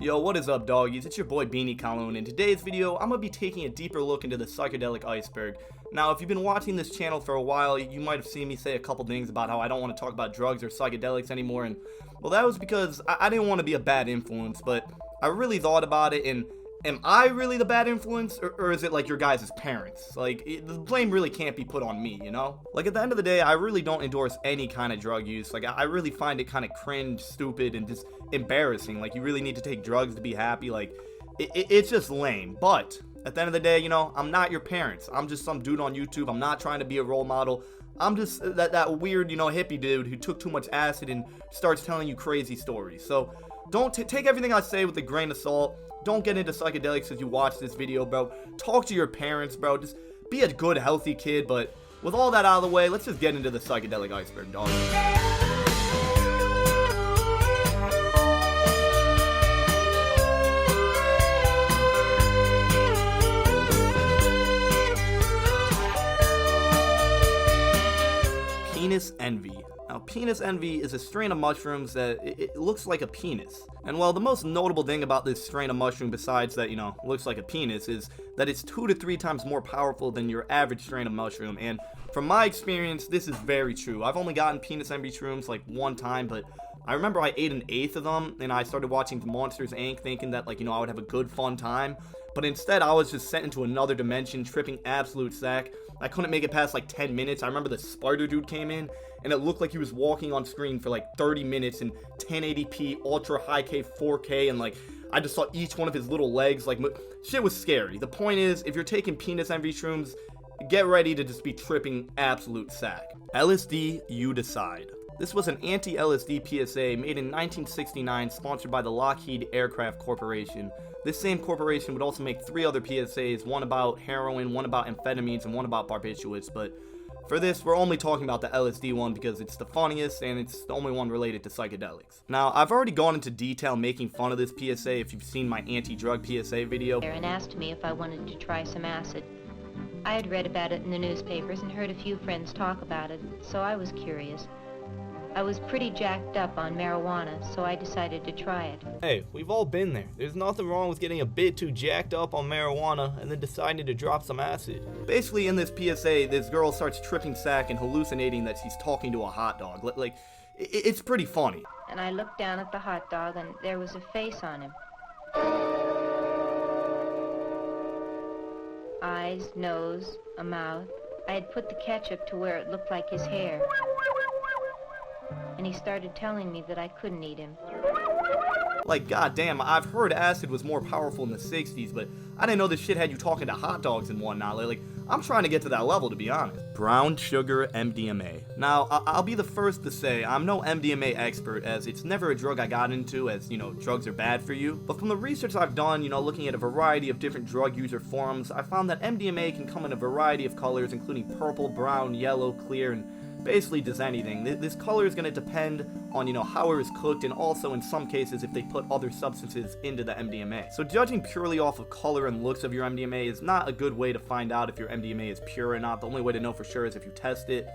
Yo, what is up, doggies? It's your boy Beanie and in today's video, I'm gonna be taking a deeper look into the Psychedelic Iceberg. Now, if you've been watching this channel for a while, you might have seen me say a couple things about how I don't want to talk about drugs or psychedelics anymore, and well, that was because I didn't want to be a bad influence, but I really thought about it, and am I really the bad influence, or is it like your guys' parents? Like, the blame really can't be put on me, you know? Like, at the end of the day, I really don't endorse any kind of drug use. Like, I really find it kind of cringe, stupid, and just embarrassing. Like, you really need to take drugs to be happy. Like, it's just lame. But at the end of the day, you know, I'm not your parents. I'm just some dude on YouTube. I'm not trying to be a role model. I'm just that weird, you know, hippie dude who took too much acid and starts telling you crazy stories. So don't take everything I say with a grain of salt. Don't get into psychedelics as you watch this video, bro. Talk to your parents, bro. Just be a good, healthy kid. But with all that out of the way, let's just get into the Psychedelic Iceberg, dog. Penis envy. Now, penis envy is a strain of mushrooms that it looks like a penis. And well, the most notable thing about this strain of mushroom, besides that, you know, looks like a penis, is that it's 2 to 3 times more powerful than your average strain of mushroom. And from my experience, this is very true. I've only gotten penis envy shrooms like one time, but I remember I ate 1/8 of them, and I started watching Monsters, Inc., thinking that, like, you know, I would have a good, fun time. But instead, I was just sent into another dimension, tripping absolute sack. I couldn't make it past like 10 minutes. I remember the spider dude came in, and it looked like he was walking on screen for like 30 minutes in 1080p, ultra high K 4K, and like, I just saw each one of his little legs. Like, shit was scary. The point is, if you're taking penis envy shrooms, get ready to just be tripping absolute sack. LSD, you decide. This was an anti-LSD PSA made in 1969, sponsored by the Lockheed Aircraft Corporation. This same corporation would also make 3 other PSAs, one about heroin, one about amphetamines, and one about barbiturates, but for this, we're only talking about the LSD one because it's the funniest and it's the only one related to psychedelics. Now, I've already gone into detail making fun of this PSA if you've seen my anti-drug PSA video. And asked me if I wanted to try some acid. I had read about it in the newspapers and heard a few friends talk about it, so I was curious. I was pretty jacked up on marijuana, so I decided to try it. Hey, we've all been there. There's nothing wrong with getting a bit too jacked up on marijuana and then deciding to drop some acid. Basically, in this PSA, this girl starts tripping sack and hallucinating that she's talking to a hot dog. Like, it's pretty funny. And I looked down at the hot dog and there was a face on him. Eyes, nose, a mouth. I had put the ketchup to where it looked like his hair. And he started telling me that I couldn't eat him. Like, goddamn, I've heard acid was more powerful in the 60s, but I didn't know this shit had you talking to hot dogs and whatnot. Like, I'm trying to get to that level, to be honest. Brown sugar MDMA. Now, I'll be the first to say I'm no MDMA expert, as it's never a drug I got into, as, you know, drugs are bad for you. But from the research I've done, you know, looking at a variety of different drug user forums, I found that MDMA can come in a variety of colors, including purple, brown, yellow, clear, and basically just anything. This color is going to depend on, you know, how it was cooked, and also in some cases if they put other substances into the MDMA. So judging purely off of color and looks of your MDMA is not a good way to find out if your MDMA is pure or not. The only way to know for sure is if you test it.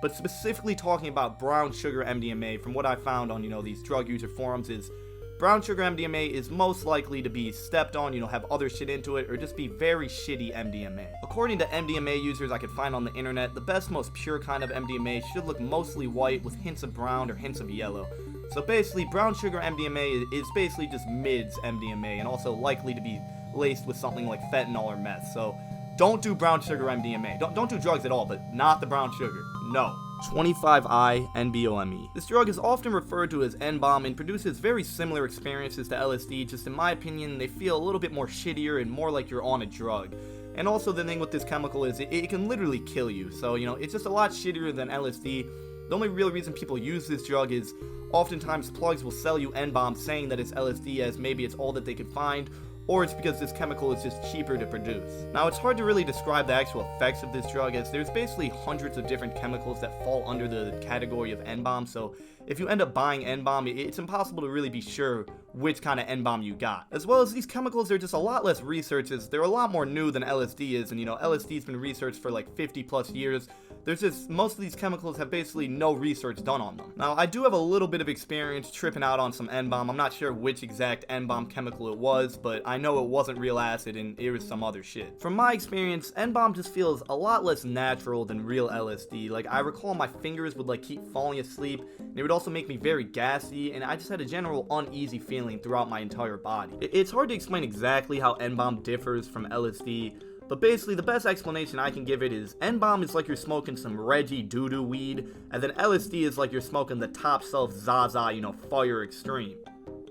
But specifically talking about brown sugar MDMA, from what I found on, you know, these drug user forums, is brown sugar MDMA is most likely to be stepped on, you know, have other shit into it, or just be very shitty MDMA. According to MDMA users I could find on the internet, the best, most pure kind of MDMA should look mostly white with hints of brown or hints of yellow. So basically, brown sugar MDMA is basically just mids MDMA, and also likely to be laced with something like fentanyl or meth. So don't do brown sugar MDMA. Don't do drugs at all, but not the brown sugar. No. 25I NBomb. This drug is often referred to as NBomb and produces very similar experiences to LSD, just in my opinion, they feel a little bit more shittier and more like you're on a drug. And also the thing with this chemical is it can literally kill you, so, you know, it's just a lot shittier than LSD. The only real reason people use this drug is oftentimes plugs will sell you NBomb saying that it's LSD, as maybe it's all that they could find, or it's because this chemical is just cheaper to produce. Now, it's hard to really describe the actual effects of this drug, as there's basically hundreds of different chemicals that fall under the category of NBomb, so if you end up buying NBomb, it's impossible to really be sure which kind of NBomb you got. As well as these chemicals are just a lot less researched, as they're a lot more new than LSD is, and, you know, LSD's been researched for like 50 plus years. most of these chemicals have basically no research done on them. Now, I do have a little bit of experience tripping out on some NBomb. I'm not sure which exact NBomb chemical it was, but I know it wasn't real acid and it was some other shit. From my experience, NBomb just feels a lot less natural than real LSD. Like, I recall my fingers would like keep falling asleep, and it would also make me very gassy, and I just had a general uneasy feeling throughout my entire body. It's hard to explain exactly how NBomb differs from LSD, but basically the best explanation I can give it is NBomb is like you're smoking some Reggie doo-doo weed, and then LSD is like you're smoking the top shelf Zaza, Fire Extreme.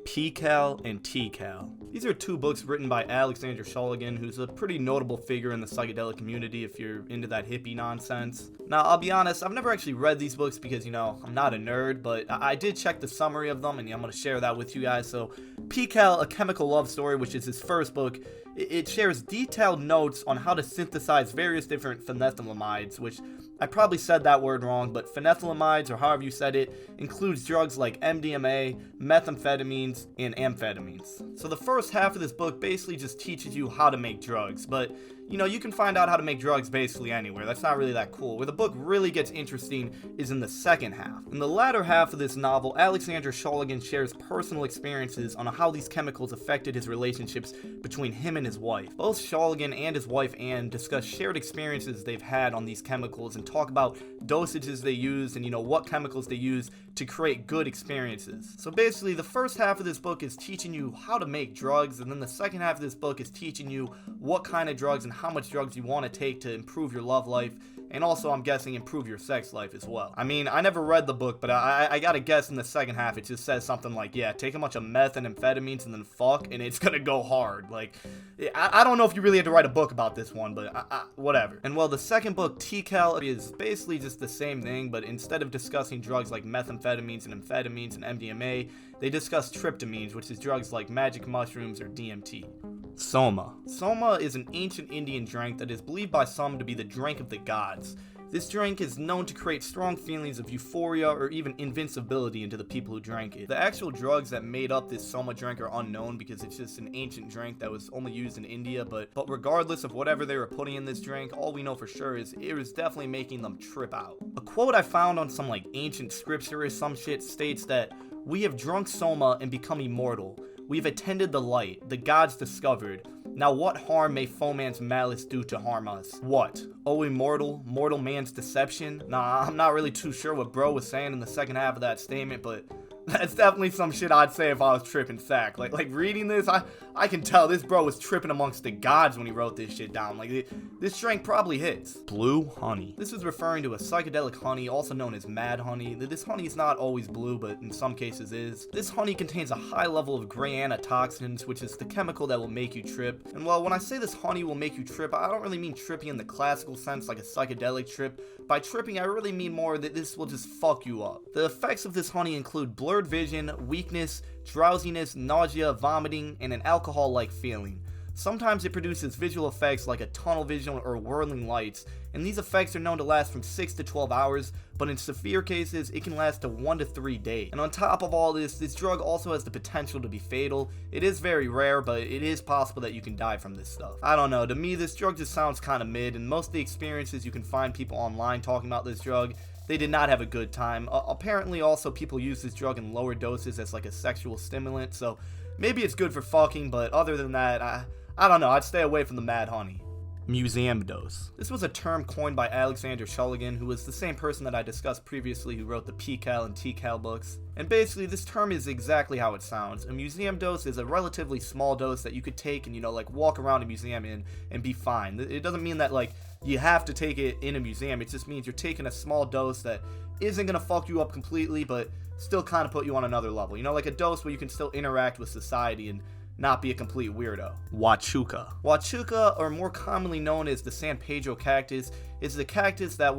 P-Cal and T-Cal. These are two books written by Alexander Shulgin, who's a pretty notable figure in the psychedelic community if you're into that hippie nonsense. Now, I'll be honest, I've never actually read these books because, I'm not a nerd, but I did check the summary of them, and I'm going to share that with you guys. So, P-Cal, A Chemical Love Story, which is his first book, it shares detailed notes on how to synthesize various different phenethylamides, which I probably said that word wrong, but phenethylamides, or however you said it, includes drugs like MDMA, methamphetamines, and amphetamines. So the first half of this book basically just teaches you how to make drugs, but you can find out how to make drugs basically anywhere. That's not really that cool. Where the book really gets interesting is in the second half. In the latter half of this novel, Alexander Shulgin shares personal experiences on how these chemicals affected his relationships between him and his wife. Both Shulgin and his wife Anne discuss shared experiences they've had on these chemicals and talk about dosages they use and what chemicals they use to create good experiences. So basically, the first half of this book is teaching you how to make drugs, and then the second half of this book is teaching you what kind of drugs and how much drugs you want to take to improve your love life, and also, I'm guessing, improve your sex life as well. I mean, I never read the book, but I gotta guess in the second half it just says something like, yeah, take a bunch of meth and amphetamines and then fuck, and it's gonna go hard. Like, I don't know if you really had to write a book about this one, but whatever. And well, the second book, T-Cal, is basically just the same thing, but instead of discussing drugs like methamphetamines and amphetamines and MDMA, they discuss tryptamines, which is drugs like magic mushrooms or DMT. Soma. Soma is an ancient Indian drink that is believed by some to be the drink of the gods. This drink is known to create strong feelings of euphoria or even invincibility into the people who drank it. The actual drugs that made up this Soma drink are unknown because it's just an ancient drink that was only used in India, but regardless of whatever they were putting in this drink, all we know for sure is it was definitely making them trip out. A quote I found on some ancient scripture or some shit states that, "We have drunk Soma and become immortal. We've attended the light, the gods discovered. Now what harm may foe man's malice do to harm us? What? Oh immortal, mortal man's deception?" Nah, I'm not really too sure what bro was saying in the second half of that statement, but that's definitely some shit I'd say if I was tripping sack. Like reading this, I can tell this bro was tripping amongst the gods when he wrote this shit down. This drink probably hits. Blue honey. This is referring to a psychedelic honey, also known as mad honey. This honey is not always blue, but in some cases is. This honey contains a high level of gray antitoxins, which is the chemical that will make you trip. And well, when I say this honey will make you trip, I don't really mean tripping in the classical sense like a psychedelic trip. By tripping, I really mean more that this will just fuck you up. The effects of this honey include blurred vision, weakness, drowsiness, nausea, vomiting, and an alcohol-like feeling. Sometimes it produces visual effects like a tunnel vision or whirling lights, and these effects are known to last from 6 to 12 hours, but in severe cases, it can last to 1 to 3 days. And on top of all this drug also has the potential to be fatal. It is very rare, but it is possible that you can die from this stuff. I don't know, to me this drug just sounds kinda mid, and most of the experiences you can find people online talking about this drug, they did not have a good time. Apparently also people use this drug in lower doses as like a sexual stimulant, so maybe it's good for fucking, but other than that, I don't know, I'd stay away from the mad honey. Museum dose. This was a term coined by Alexander Shulgin, who was the same person that I discussed previously who wrote the P-Cal and T-Cal books. And basically, this term is exactly how it sounds. A museum dose is a relatively small dose that you could take and, walk around a museum in and be fine. It doesn't mean that, you have to take it in a museum. It just means you're taking a small dose that isn't going to fuck you up completely, but still kind of put you on another level. Like a dose where you can still interact with society and not be a complete weirdo. Huachuca. Huachuca, or more commonly known as the San Pedro cactus, is the cactus that,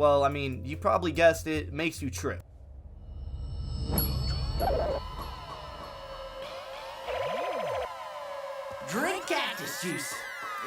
you probably guessed it, makes you trip. Drink cactus juice.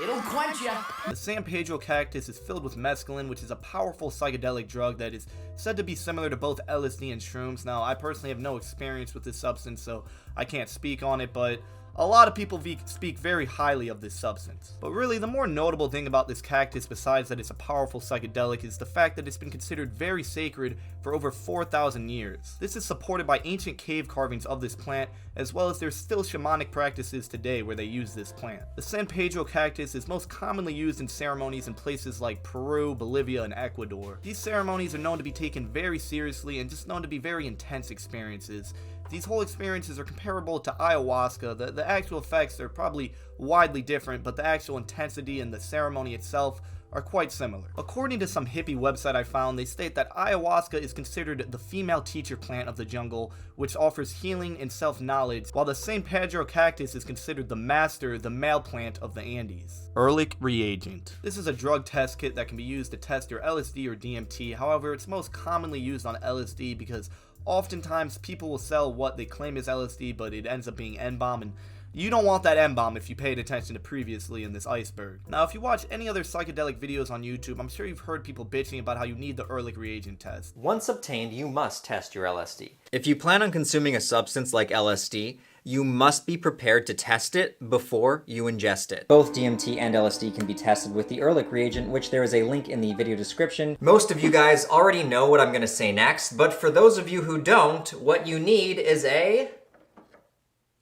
It'll quench ya. The San Pedro cactus is filled with mescaline, which is a powerful psychedelic drug that is said to be similar to both LSD and shrooms. Now, I personally have no experience with this substance, so I can't speak on it, but a lot of people speak very highly of this substance. But really, the more notable thing about this cactus, besides that it's a powerful psychedelic, is the fact that it's been considered very sacred for over 4,000 years. This is supported by ancient cave carvings of this plant, as well as there's still shamanic practices today where they use this plant. The San Pedro cactus is most commonly used in ceremonies in places like Peru, Bolivia, and Ecuador. These ceremonies are known to be taken very seriously and just known to be very intense experiences. These whole experiences are comparable to ayahuasca. The actual effects are probably widely different, but the actual intensity and the ceremony itself are quite similar. According to some hippie website I found, they state that ayahuasca is considered the female teacher plant of the jungle, which offers healing and self-knowledge, while the San Pedro cactus is considered the master, the male plant of the Andes. ERC Reagent. This is a drug test kit that can be used to test your LSD or DMT. However, it's most commonly used on LSD because oftentimes people will sell what they claim is LSD, but it ends up being NBomb, and you don't want that NBomb if you paid attention to previously in this iceberg. Now, if you watch any other psychedelic videos on YouTube, I'm sure you've heard people bitching about how you need the ERC reagent test. Once obtained, you must test your LSD. If you plan on consuming a substance like LSD, you must be prepared to test it before you ingest it. Both DMT and LSD can be tested with the ERC reagent, which there is a link in the video description. Most of you guys already know what I'm gonna say next, but for those of you who don't, what you need is a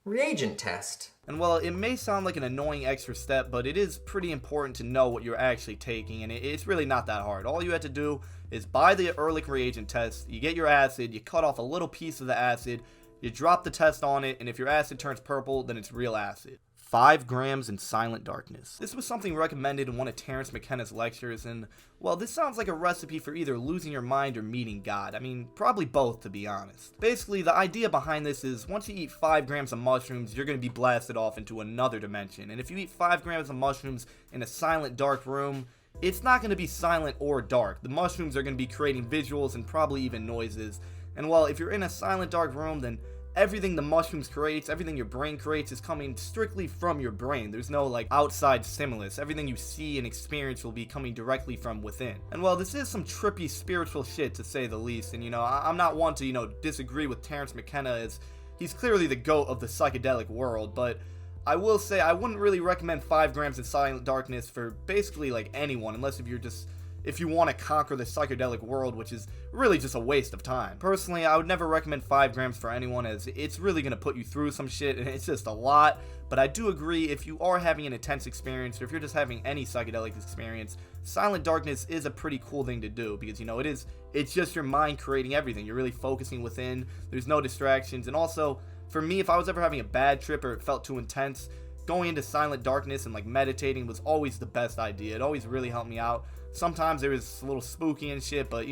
reagent test. And while it may sound like an annoying extra step, but it is pretty important to know what you're actually taking, and it's really not that hard. All you have to do is buy the ERC reagent test, you get your acid, you cut off a little piece of the acid, you drop the test on it, and if your acid turns purple, then it's real acid. 5 grams in silent darkness. This was something recommended in one of Terence McKenna's lectures, and, well, this sounds like a recipe for either losing your mind or meeting God. I mean, probably both, to be honest. Basically, the idea behind this is once you eat 5 grams of mushrooms, you're going to be blasted off into another dimension. And if you eat 5 grams of mushrooms in a silent, dark room, it's not going to be silent or dark. The mushrooms are going to be creating visuals and probably even noises. And well, if you're in a silent, dark room, then everything the mushrooms creates, everything your brain creates is coming strictly from your brain. There's no like outside stimulus. Everything you see and experience will be coming directly from within. And well, this is some trippy spiritual shit to say the least. And I'm not one to, disagree with Terence McKenna, as he's clearly the GOAT of the psychedelic world, but I will say I wouldn't really recommend 5 grams of silent darkness for basically like anyone, unless if you want to conquer the psychedelic world, which is really just a waste of time. Personally, I would never recommend 5 grams for anyone, as it's really going to put you through some shit, and it's just a lot. But I do agree, if you are having an intense experience, or if you're just having any psychedelic experience, silent darkness is a pretty cool thing to do, because, it's just your mind creating everything. You're really focusing within, there's no distractions, and also, for me, if I was ever having a bad trip or it felt too intense, going into silent darkness and like meditating was always the best idea. It always really helped me out. Sometimes there was a little spooky and shit, but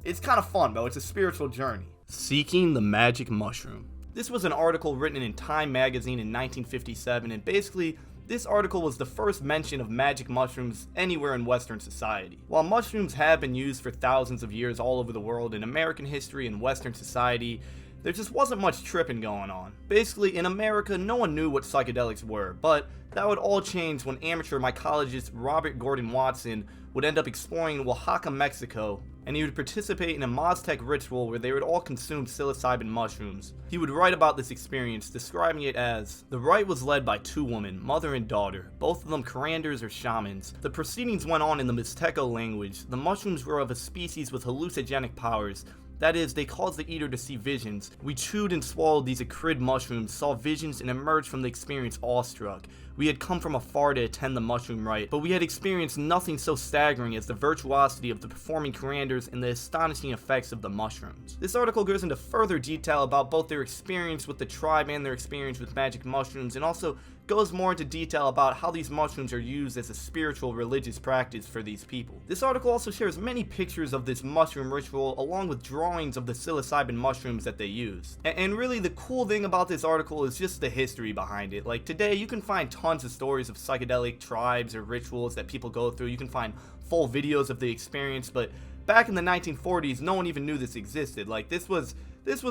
it's kind of fun, though. It's a spiritual journey. Seeking the magic mushroom. This was an article written in Time magazine in 1957, and basically, this article was the first mention of magic mushrooms anywhere in Western society. While mushrooms have been used for thousands of years all over the world, in American history and Western society, there just wasn't much tripping going on. Basically, in America, no one knew what psychedelics were, but that would all change when amateur mycologist Robert Gordon Watson would end up exploring Oaxaca, Mexico, and he would participate in a Maztec ritual where they would all consume psilocybin mushrooms. He would write about this experience, describing it as, "The rite was led by 2 women, mother and daughter, both of them curanders or shamans. The proceedings went on in the Mixteco language. The mushrooms were of a species with hallucinogenic powers. That is, they caused the eater to see visions. We chewed and swallowed these acrid mushrooms, saw visions, and emerged from the experience awestruck. We had come from afar to attend the mushroom rite, but we had experienced nothing so staggering as the virtuosity of the performing curanders and the astonishing effects of the mushrooms." This article goes into further detail about both their experience with the tribe and their experience with magic mushrooms, and also goes more into detail about how these mushrooms are used as a spiritual religious practice for these people. This article also shares many pictures of this mushroom ritual along with drawings of the psilocybin mushrooms that they use. And really the cool thing about this article is just the history behind it. Like today you can find tons of stories of psychedelic tribes or rituals that people go through. You can find full videos of the experience, but back in the 1940s no one even knew this existed. Like this was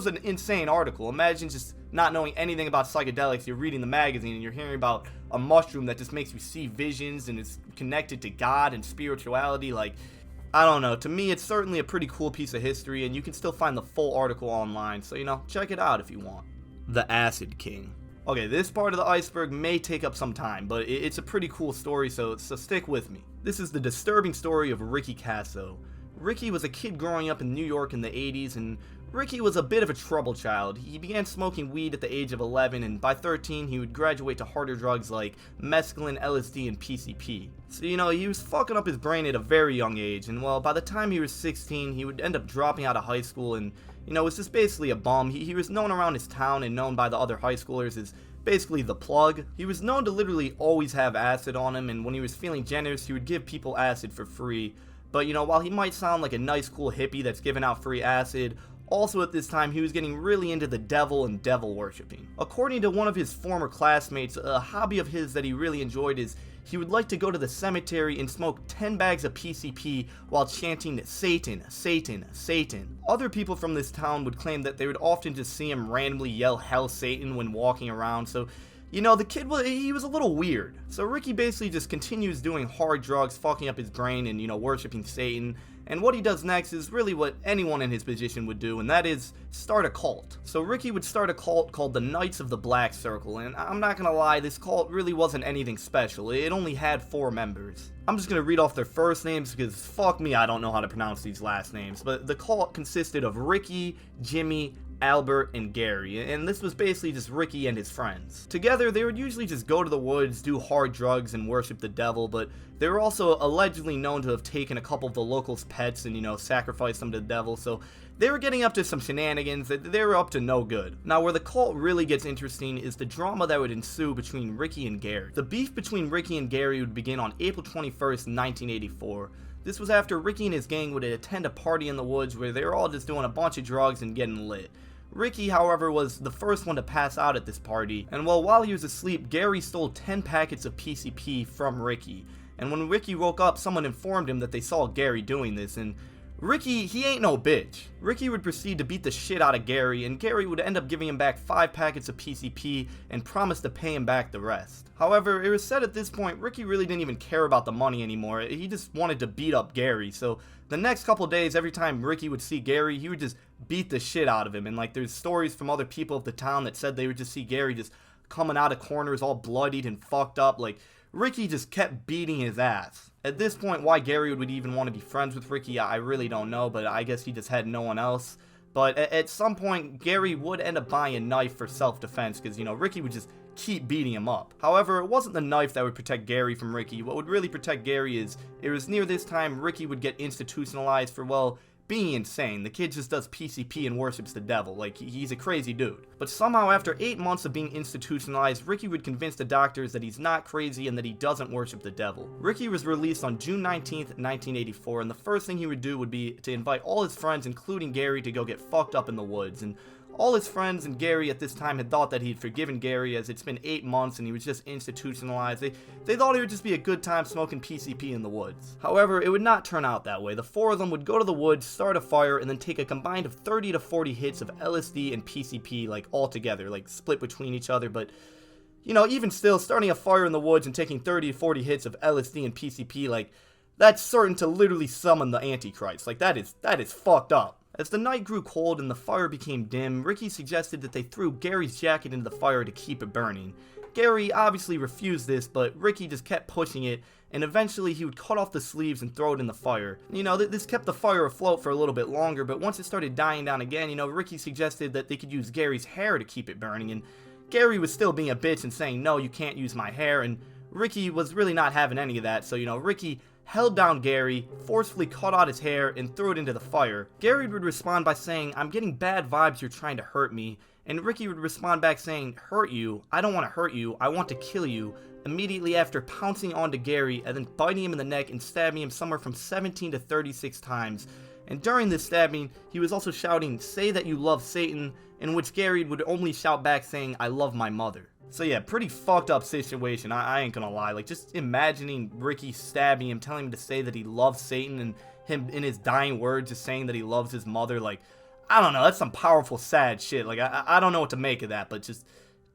an insane article. Imagine just not knowing anything about psychedelics. You're reading the magazine and you're hearing about a mushroom that just makes you see visions and is connected to God and spirituality. Like, I don't know. To me, it's certainly a pretty cool piece of history, and you can still find the full article online. So, check it out if you want. The Acid King. Okay, this part of the iceberg may take up some time, but it's a pretty cool story, so stick with me. This is the disturbing story of Ricky Casso. Ricky was a kid growing up in New York in the 80s, and Ricky was a bit of a trouble child. He began smoking weed at the age of 11, and by 13 he would graduate to harder drugs like mescaline, LSD, and PCP. So he was fucking up his brain at a very young age, and well, by the time he was 16 he would end up dropping out of high school and was just basically a bum. He was known around his town and known by the other high schoolers as basically the plug. He was known to literally always have acid on him, and when he was feeling generous he would give people acid for free. But while he might sound like a nice cool hippie that's giving out free acid, also at this time he was getting really into the devil and devil worshipping. According to one of his former classmates, a hobby of his that he really enjoyed is he would like to go to the cemetery and smoke 10 bags of PCP while chanting Satan, Satan, Satan. Other people from this town would claim that they would often just see him randomly yell Hell Satan when walking around, so the kid he was a little weird. So Ricky basically just continues doing hard drugs, fucking up his brain and worshipping Satan. And what he does next is really what anyone in his position would do, and that is start a cult. So Ricky would start a cult called the Knights of the Black Circle, and I'm not gonna lie, this cult really wasn't anything special. It only had 4 members. I'm just gonna read off their first names because fuck me, I don't know how to pronounce these last names. But the cult consisted of Ricky, Jimmy, Albert, and Gary, and this was basically just Ricky and his friends. Together, they would usually just go to the woods, do hard drugs, and worship the devil, but they were also allegedly known to have taken a couple of the locals' pets and, sacrificed them to the devil, so they were getting up to some shenanigans that they were up to no good. Now, where the cult really gets interesting is the drama that would ensue between Ricky and Gary. The beef between Ricky and Gary would begin on April 21st, 1984. This was after Ricky and his gang would attend a party in the woods where they were all just doing a bunch of drugs and getting lit. Ricky, however, was the first one to pass out at this party, and while he was asleep, Gary stole 10 packets of PCP from Ricky. And when Ricky woke up, someone informed him that they saw Gary doing this, and Ricky, he ain't no bitch. Ricky would proceed to beat the shit out of Gary, and Gary would end up giving him back 5 packets of PCP and promised to pay him back the rest. However, it was said at this point, Ricky really didn't even care about the money anymore. He just wanted to beat up Gary, so the next couple days, every time Ricky would see Gary, he would just beat the shit out of him. And there's stories from other people of the town that said they would just see Gary just coming out of corners all bloodied and fucked up. Ricky just kept beating his ass. At this point, why Gary would even want to be friends with Ricky, I really don't know, but I guess he just had no one else. But at some point, Gary would end up buying a knife for self-defense because, Ricky would just keep beating him up. However, it wasn't the knife that would protect Gary from Ricky. What would really protect Gary is, it was near this time Ricky would get institutionalized for, being insane. The kid just does PCP and worships the devil. He's a crazy dude. But somehow, after 8 months of being institutionalized, Ricky would convince the doctors that he's not crazy and that he doesn't worship the devil. Ricky was released on June 19th, 1984, and the first thing he would do would be to invite all his friends, including Gary, to go get fucked up in the woods. And all his friends and Gary at this time had thought that he'd forgiven Gary, as it's been 8 months and he was just institutionalized. They thought it would just be a good time smoking PCP in the woods. However, it would not turn out that way. The 4 of them would go to the woods, start a fire, and then take a combined of 30 to 40 hits of LSD and PCP, all together, split between each other. But, even still, starting a fire in the woods and taking 30 to 40 hits of LSD and PCP, that's certain to literally summon the Antichrist. That is fucked up. As the night grew cold and the fire became dim, Ricky suggested that they threw Gary's jacket into the fire to keep it burning. Gary obviously refused this, but Ricky just kept pushing it, and eventually he would cut off the sleeves and throw it in the fire. This kept the fire afloat for a little bit longer, but once it started dying down again, Ricky suggested that they could use Gary's hair to keep it burning, and Gary was still being a bitch and saying, no, you can't use my hair, and Ricky was really not having any of that, so Ricky held down Gary, forcefully cut out his hair, and threw it into the fire. Gary would respond by saying, I'm getting bad vibes, you're trying to hurt me. And Ricky would respond back saying, hurt you? I don't want to hurt you, I want to kill you. Immediately after pouncing onto Gary and then biting him in the neck and stabbing him somewhere from 17 to 36 times. And during this stabbing, he was also shouting, say that you love Satan, in which Gary would only shout back saying, I love my mother. So yeah, pretty fucked up situation, I ain't gonna lie. Just imagining Ricky stabbing him, telling him to say that he loves Satan, and him in his dying words just saying that he loves his mother, I don't know, that's some powerful sad shit. I don't know what to make of that, but just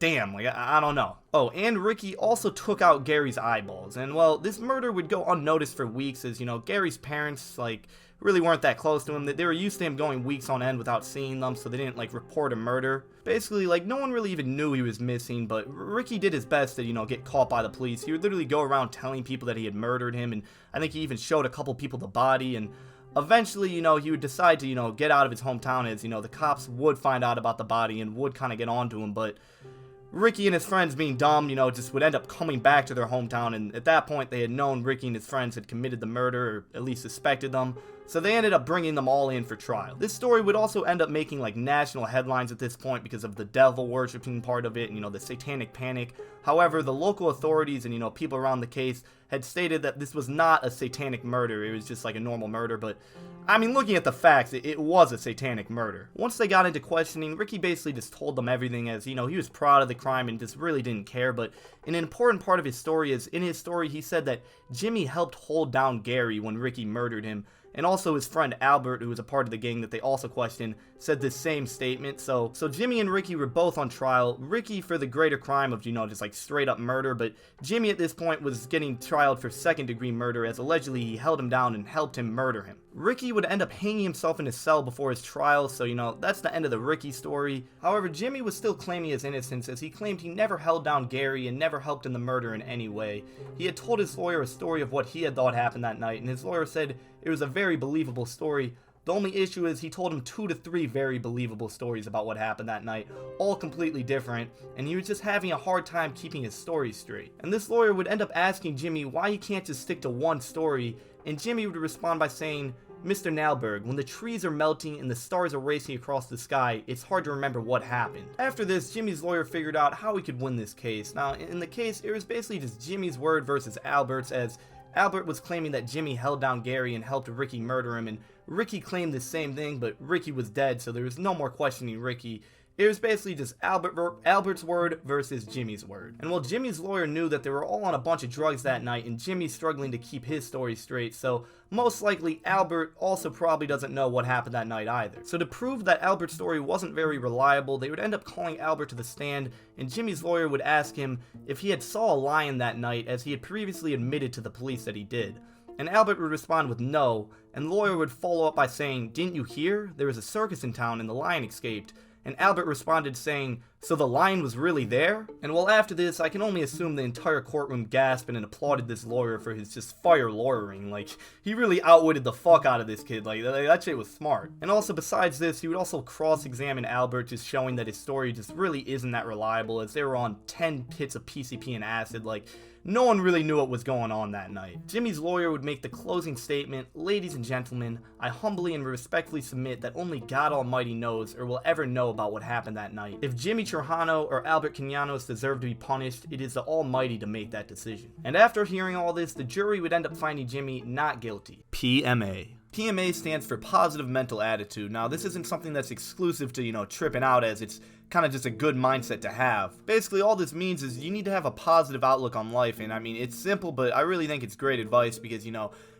damn, like, I don't know. Oh, and Ricky also took out Gary's eyeballs, and well, this murder would go unnoticed for weeks as, Gary's parents, like, really weren't that close to him. They were used to him going weeks on end without seeing them, so they didn't, like, report a murder. Basically, like, no one really even knew he was missing, but Ricky did his best to, get caught by the police. He would literally go around telling people that he had murdered him, and I think he even showed a couple people the body, and eventually, he would decide to, get out of his hometown as, the cops would find out about the body and would kind of get onto him, but Ricky and his friends, being dumb, just would end up coming back to their hometown, and at that point, they had known Ricky and his friends had committed the murder, or at least suspected them, so they ended up bringing them all in for trial. This story would also end up making, like, national headlines at this point because of the devil worshipping part of it, and, the satanic panic. However, the local authorities and, people around the case had stated that this was not a satanic murder, it was just like a normal murder, but I mean, looking at the facts, it was a satanic murder. Once they got into questioning, Ricky basically just told them everything as, he was proud of the crime and just really didn't care, but an important part of his story is, in his story, he said that Jimmy helped hold down Gary when Ricky murdered him, and also his friend Albert, who was a part of the gang that they also questioned, said this same statement. So Jimmy and Ricky were both on trial. Ricky for the greater crime of, just like straight up murder, but Jimmy at this point was getting trialed for second degree murder as allegedly he held him down and helped him murder him. Ricky would end up hanging himself in his cell before his trial, so that's the end of the Ricky story. However, Jimmy was still claiming his innocence as he claimed he never held down Gary and never helped in the murder in any way. He had told his lawyer a story of what he had thought happened that night, and his lawyer said it was a very believable story. The only issue is he told him 2 to 3 very believable stories about what happened that night, all completely different, and he was just having a hard time keeping his story straight. And this lawyer would end up asking Jimmy why he can't just stick to one story, and Jimmy would respond by saying, "Mr. Nalberg, when the trees are melting and the stars are racing across the sky, it's hard to remember what happened." After this, Jimmy's lawyer figured out how he could win this case. Now, in the case, it was basically just Jimmy's word versus Albert's, as Albert was claiming that Jimmy held down Gary and helped Ricky murder him, and Ricky claimed the same thing, but Ricky was dead, so there was no more questioning Ricky. It was basically just Albert's word versus Jimmy's word. And while Jimmy's lawyer knew that they were all on a bunch of drugs that night, and Jimmy's struggling to keep his story straight, so most likely Albert also probably doesn't know what happened that night either. So to prove that Albert's story wasn't very reliable, they would end up calling Albert to the stand, and Jimmy's lawyer would ask him if he had saw a lion that night, as he had previously admitted to the police that he did. And Albert would respond with no, and the lawyer would follow up by saying, "Didn't you hear? There was a circus in town and the lion escaped." And Albert responded saying, "So the lion was really there?" And well, after this, I can only assume the entire courtroom gasped and applauded this lawyer for his just fire lawyering. Like, he really outwitted the fuck out of this kid. Like, that shit was smart. And also, besides this, he would also cross-examine Albert, just showing that his story just really isn't that reliable, as they were on 10 hits of PCP and acid. Like, no one really knew what was going on that night. Jimmy's lawyer would make the closing statement, "Ladies and gentlemen, I humbly and respectfully submit that only God Almighty knows or will ever know about what happened that night. If Jimmy Trujano or Albert Quinanos deserve to be punished, it is the Almighty to make that decision." And after hearing all this, the jury would end up finding Jimmy not guilty. PMA. PMA stands for positive mental attitude. Now, this isn't something that's exclusive to, tripping out, as it's kind of just a good mindset to have. Basically, all this means is you need to have a positive outlook on life, and I mean, it's simple, but I really think it's great advice because,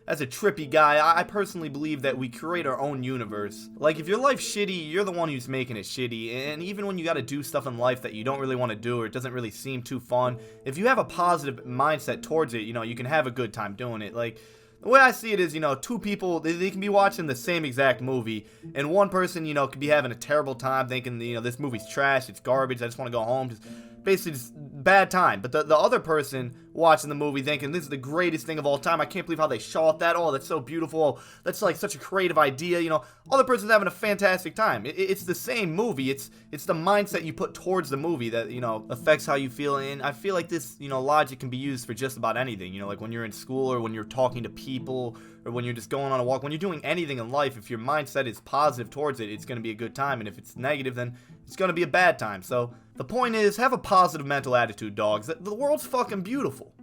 as a trippy guy, I personally believe that we create our own universe. Like, if your life's shitty, you're the one who's making it shitty, and even when you gotta do stuff in life that you don't really want to do or it doesn't really seem too fun, if you have a positive mindset towards it, you can have a good time doing it. Like, the way I see it is, 2 people, they can be watching the same exact movie, and one person, could be having a terrible time thinking, this movie's trash, it's garbage, I just want to go home, just basically just bad time. But the other person watching the movie thinking, this is the greatest thing of all time, I can't believe how they shot that, oh, that's so beautiful, oh, that's like such a creative idea, other person's having a fantastic time. It's the same movie, it's the mindset you put towards the movie that, affects how you feel, and I feel like this, logic can be used for just about anything, like when you're in school, or when you're talking to people, or when you're just going on a walk, when you're doing anything in life, if your mindset is positive towards it, it's going to be a good time, and if it's negative, then it's going to be a bad time. So the point is, have a positive mental attitude, dogs. The world's fucking beautiful.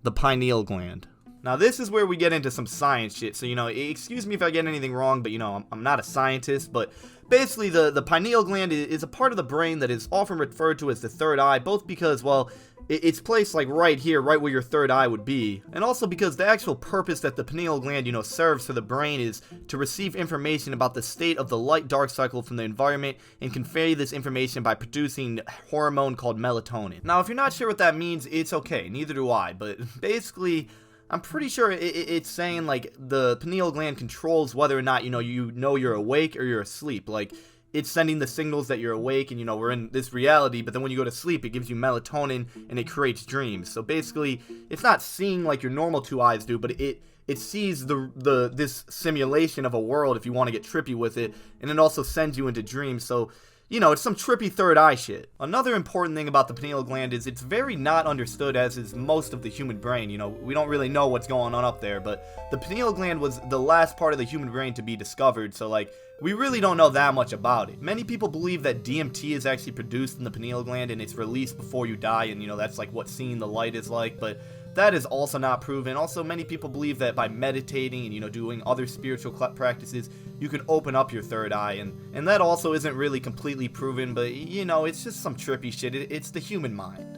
The pineal gland. Now, this is where we get into some science shit, so, excuse me if I get anything wrong, but, I'm not a scientist, but basically, the pineal gland is a part of the brain that is often referred to as the third eye, both because, well, it's placed like right here, right where your third eye would be. And also because the actual purpose that the pineal gland, serves for the brain is to receive information about the state of the light-dark cycle from the environment and convey this information by producing a hormone called melatonin. Now, if you're not sure what that means, it's okay, neither do I, but basically, I'm pretty sure it's saying, like, the pineal gland controls whether or not, you're awake or you're asleep. Like, it's sending the signals that you're awake and, we're in this reality, but then when you go to sleep, it gives you melatonin and it creates dreams. So basically, it's not seeing like your normal two eyes do, but it sees this simulation of a world, if you want to get trippy with it, and it also sends you into dreams. So, it's some trippy third eye shit. Another important thing about the pineal gland is it's very not understood, as is most of the human brain. We don't really know what's going on up there, but the pineal gland was the last part of the human brain to be discovered, so like, we really don't know that much about it. Many people believe that DMT is actually produced in the pineal gland and it's released before you die, and that's like what seeing the light is like, but that is also not proven. Also, many people believe that by meditating and, doing other spiritual practices, you can open up your third eye, and that also isn't really completely proven, but, it's just some trippy shit. It's the human mind.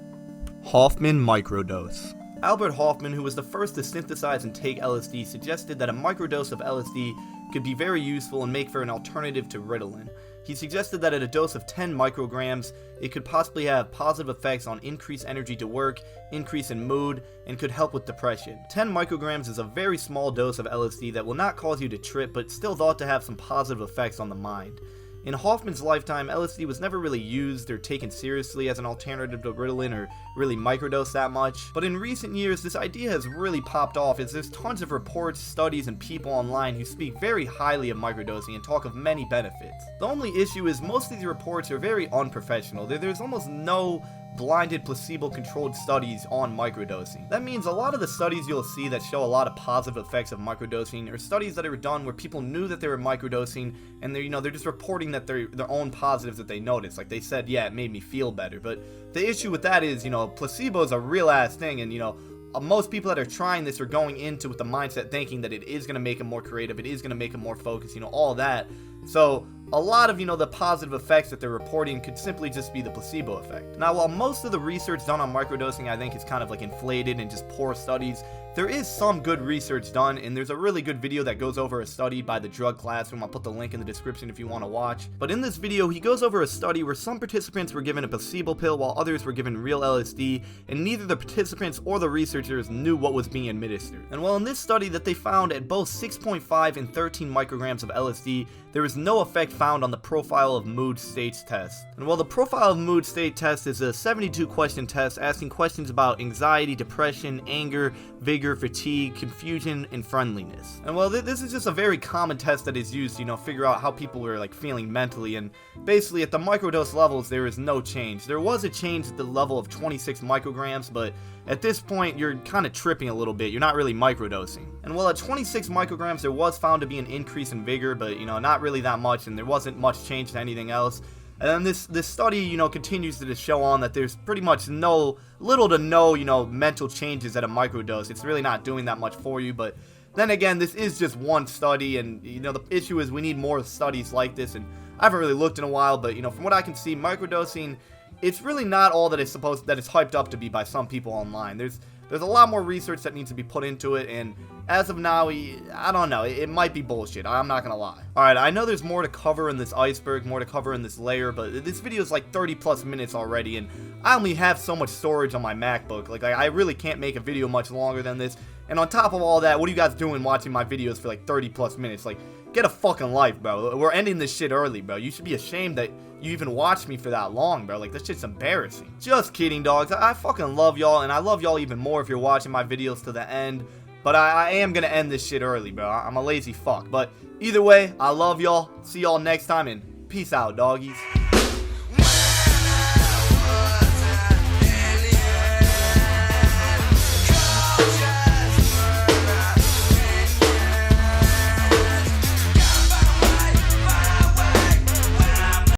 Hoffman microdose. Albert Hoffman, who was the first to synthesize and take LSD, suggested that a microdose of LSD could be very useful and make for an alternative to Ritalin. He suggested that at a dose of 10 micrograms, it could possibly have positive effects on increased energy to work, increase in mood, and could help with depression. 10 micrograms is a very small dose of LSD that will not cause you to trip, but still thought to have some positive effects on the mind. In Hoffman's lifetime, LSD was never really used or taken seriously as an alternative to Ritalin or really microdosed that much, but in recent years this idea has really popped off as there's tons of reports, studies, and people online who speak very highly of microdosing and talk of many benefits. The only issue is most of these reports are very unprofessional. There's almost no blinded placebo-controlled studies on microdosing. That means a lot of the studies you'll see that show a lot of positive effects of microdosing are studies that are done where people knew that they were microdosing and they're just reporting that their own positives that they noticed. Like they said, yeah, it made me feel better. But the issue with that is, placebo is a real ass thing, and most people that are trying this are going into with the mindset thinking that it is going to make them more creative, it is going to make them more focused, all that. So a lot of, the positive effects that they're reporting could simply just be the placebo effect. Now, while most of the research done on microdosing I think is kind of like inflated and just poor studies, there is some good research done, and there's a really good video that goes over a study by the Drug Classroom. I'll put the link in the description if you want to watch. But in this video, he goes over a study where some participants were given a placebo pill while others were given real LSD, and neither the participants or the researchers knew what was being administered. And well, in this study that they found at both 6.5 and 13 micrograms of LSD, there was no effect found on the Profile of Mood States test. And while the Profile of Mood State test is a 72 question test asking questions about anxiety, depression, anger, vigor, fatigue, confusion, and friendliness. And well, this is just a very common test that is used to, figure out how people are like feeling mentally, and basically at the microdose levels there is no change. There was a change at the level of 26 micrograms, but at this point you're kind of tripping a little bit. You're not really microdosing. And while at 26 micrograms there was found to be an increase in vigor, but not really that much, and there wasn't much change to anything else. And then this study, continues to just show on that there's pretty much little to no, mental changes at a microdose. It's really not doing that much for you, but then again, this is just one study, and, the issue is we need more studies like this, and I haven't really looked in a while, but, from what I can see, microdosing, it's really not all that it's hyped up to be by some people online. There's a lot more research that needs to be put into it, and as of now, I don't know, it might be bullshit, I'm not gonna lie. Alright, I know there's more to cover in this iceberg, more to cover in this layer, but this video is like 30 plus minutes already, and I only have so much storage on my MacBook. Like I really can't make a video much longer than this, and on top of all that, what are you guys doing watching my videos for like 30 plus minutes? Like, get a fucking life, bro. We're ending this shit early, bro. You should be ashamed that you even watched me for that long, bro. Like, this shit's embarrassing. Just kidding, dogs. I fucking love y'all, and I love y'all even more if you're watching my videos to the end. But I am gonna end this shit early, bro. I'm a lazy fuck. But either way, I love y'all. See y'all next time, and peace out, doggies.